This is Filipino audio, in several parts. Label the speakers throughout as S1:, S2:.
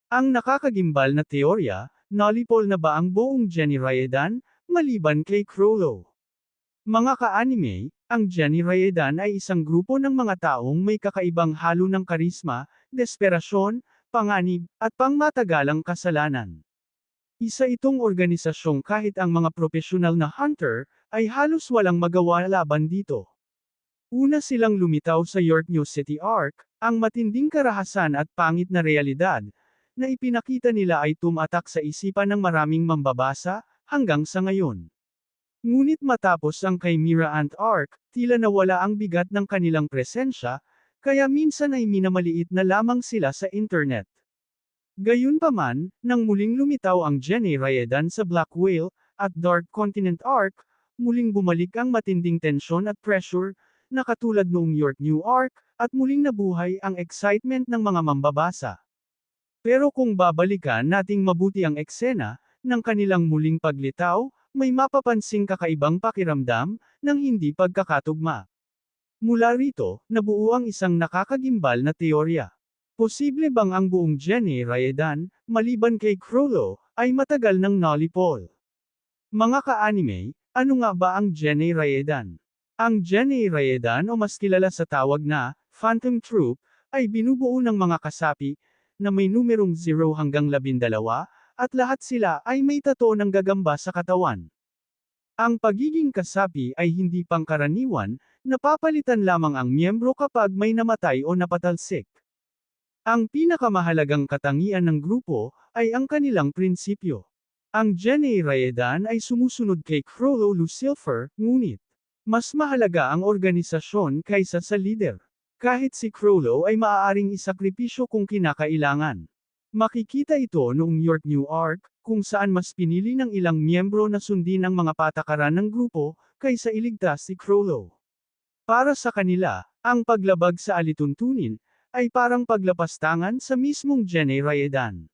S1: Ang nakakagimbal na teorya, nalipol na ba ang buong Jenny Raedan, maliban kay Crollo? Mga ka-anime, ang Jenny Raedan ay isang grupo ng mga taong may kakaibang halo ng karisma, desperasyon, panganib, at pangmatagalang kasalanan. Isa itong organisasyong kahit ang mga profesional na hunter, ay halos walang magawa laban dito. Una silang lumitaw sa York New City Arc, ang matinding karahasan at pangit na realidad, na ipinakita nila ay tumatak sa isipan ng maraming mambabasa, hanggang sa ngayon. Ngunit matapos ang Chimera Ant Arc, tila nawala ang bigat ng kanilang presensya, kaya minsan ay minamaliit na lamang sila sa internet. Gayunpaman, nang muling lumitaw ang Jenny Raedan sa Black Whale, at Dark Continent Arc, muling bumalik ang matinding tensyon at pressure, na katulad noong York New Arc, at muling nabuhay ang excitement ng mga mambabasa. Pero kung babalikan nating mabuti ang eksena, ng kanilang muling paglitaw, may mapapansing kakaibang pakiramdam, ng hindi pagkakatugma. Mula rito, nabuo ang isang nakakagimbal na teorya. Posible bang ang buong Jenny Raedan, maliban kay Crollo, ay matagal ng nalipol? Mga ka-anime, ano nga ba ang Jenny Raedan? Ang Jenny Raedan o mas kilala sa tawag na Phantom Troop, ay binubuo ng mga kasapi, na may numerong 0 hanggang 12, at lahat sila ay may tato ng gagamba sa katawan. Ang pagiging kasapi ay hindi pangkaraniwan, napapalitan lamang ang miyembro kapag may namatay o napatalsik. Ang pinakamahalagang katangian ng grupo, ay ang kanilang prinsipyo. Ang Jenny Raedan ay sumusunod kay Crollo Lucifer, ngunit mas mahalaga ang organisasyon kaysa sa leader. Kahit si Crollo ay maaaring isakripisyo kung kinakailangan. Makikita ito noong York New Arc, kung saan mas pinili ng ilang miyembro na sundin ang mga patakaran ng grupo, kaysa iligtas si Crollo. Para sa kanila, ang paglabag sa alituntunin, ay parang paglapastangan sa mismong Jenny Raedan.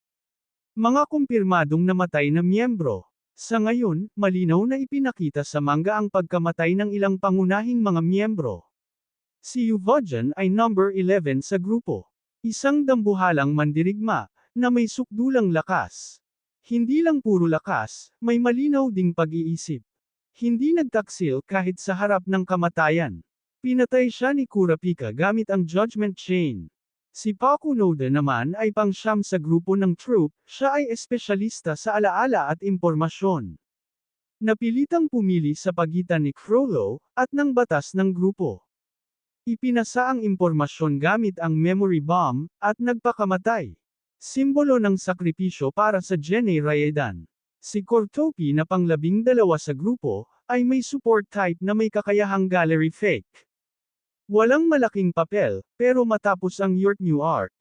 S1: Mga kumpirmadong namatay na miyembro. Sa ngayon, malinaw na ipinakita sa manga ang pagkamatay ng ilang pangunahing mga miyembro. Si Uvogin ay number 11 sa grupo. Isang dambuhalang mandirigma, na may sukdulang lakas. Hindi lang puro lakas, may malinaw ding pag-iisip. Hindi nagtaksil kahit sa harap ng kamatayan. Pinatay siya ni Kurapika gamit ang Judgment Chain. Si Pakunoda naman ay pangsyam sa grupo ng troop, siya ay espesyalista sa alaala at impormasyon. Napilitang pumili sa pagitan ni Crollo, at ng batas ng grupo. Ipinasa ang impormasyon gamit ang memory bomb, at nagpakamatay. Simbolo ng sakripisyo para sa Jenny Raedan. Si Cortopi na pang-12 sa grupo, ay may support type na may kakayahang gallery fake. Walang malaking papel, pero matapos ang York New Arc,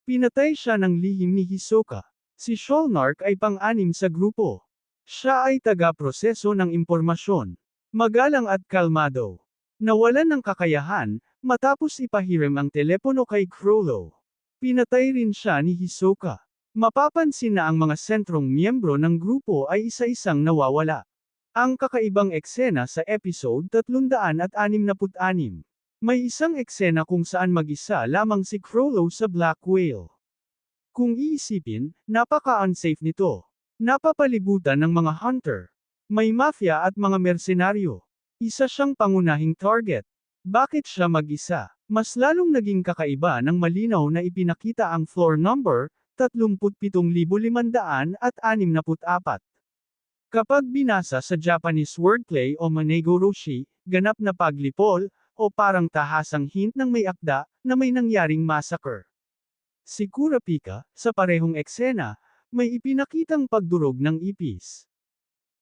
S1: pinatay siya ng lihim ni Hisoka. Si Sholnark ay pang-6 sa grupo. Siya ay taga-proseso ng impormasyon. Magalang at kalmado. Nawalan ng kakayahan, matapos ipahiram ang telepono kay Crollo. Pinatay rin siya ni Hisoka. Mapapansin na ang mga sentrong miyembro ng grupo ay isa-isang nawawala. Ang kakaibang eksena sa episode 366. May isang eksena kung saan mag-isa lamang si Crollo sa Black Whale. Kung iisipin, napaka-unsafe nito. Napapalibutan ng mga hunter. May mafia at mga mersenaryo. Isa siyang pangunahing target. Bakit siya mag-isa? Mas lalong naging kakaiba nang malinaw na ipinakita ang floor number, 37,564. Kapag binasa sa Japanese wordplay o Manego Roshi, ganap na paglipol, o parang tahasang hint ng may akda, na may nangyaring massacre. Si Kurapika, sa parehong eksena, may ipinakitang pagdurog ng ipis.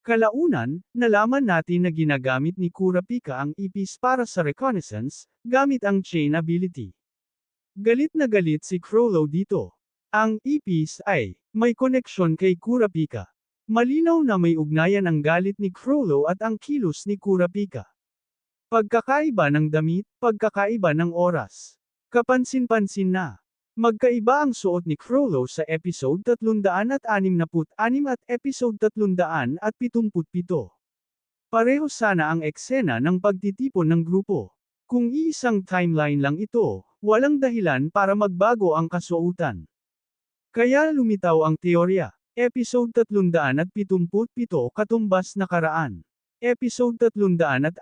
S1: Kalaunan, nalaman natin na ginagamit ni Kurapika ang ipis para sa reconnaissance, gamit ang chain ability. Galit na galit si Crollo dito. Ang ipis ay may koneksyon kay Kurapika. Malinaw na may ugnayan ang galit ni Crollo at ang kilos ni Kurapika. Pagkakaiba ng damit, pagkakaiba ng oras. Kapansin-pansin na. Magkaiba ang suot ni Crollo sa episode 366 at episode 377. Pareho sana ang eksena ng pagtitipon ng grupo. Kung iisang timeline lang ito, walang dahilan para magbago ang kasuotan. Kaya lumitaw ang teorya. Episode 377 Katumbas Nakaraan. Episode 366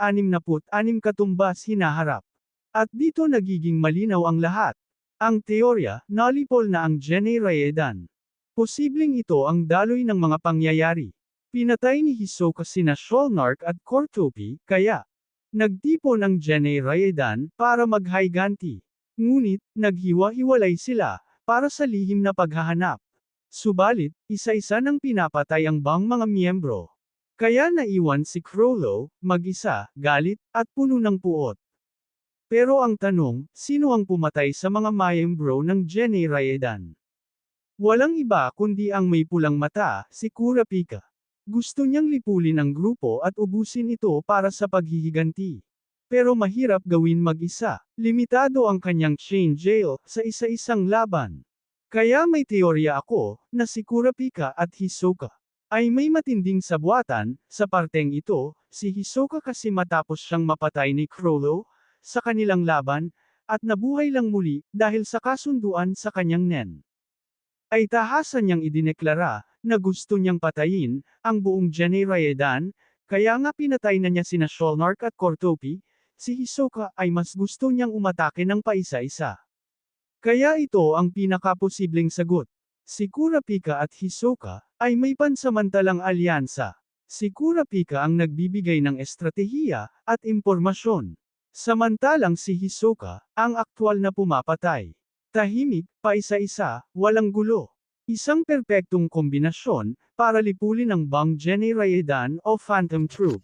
S1: Katumbas Hinaharap. At dito nagiging malinaw ang lahat. Ang teorya, nalipol na ang Generaedan. Posibleng ito ang daloy ng mga pangyayari. Pinatay ni Hisoka sina Sholnark at Kortopi, kaya nagtipon ang Generaedan para maghayganti. Ngunit, naghiwa-hiwalay sila, para sa lihim na paghahanap. Subalit, isa-isa nang pinapatay ang bang mga miyembro. Kaya naiwan si Chrollo, mag-isa, galit, at puno ng puot. Pero ang tanong, sino ang pumatay sa mga miyembro ng Generaedan? Walang iba kundi ang may pulang mata, si Kurapika. Gusto niyang lipulin ang grupo at ubusin ito para sa paghihiganti. Pero mahirap gawin mag-isa, limitado ang kanyang chain jail sa isa-isang laban. Kaya may teorya ako, na si Kurapika at Hisoka ay may matinding sabwatan. Sa parteng ito, si Hisoka kasi matapos siyang mapatay ni Chrollo sa kanilang laban, at nabuhay lang muli dahil sa kasunduan sa kanyang nen. Ay tahasan niyang idineklara na gusto niyang patayin ang buong Generaedan, kaya nga pinatay na niya sina Sholnark at Kortopi. Si Hisoka ay mas gusto niyang umatake ng paisa-isa. Kaya ito ang pinakaposibleng sagot. Si Kurapika at Hisoka ay may pansamantalang alyansa. Si Kurapika ang nagbibigay ng estratehiya at impormasyon. Samantalang si Hisoka ang aktwal na pumapatay. Tahimik, paisa-isa, walang gulo. Isang perpektong kombinasyon para lipulin ang Bang Generaedan o Phantom Troop.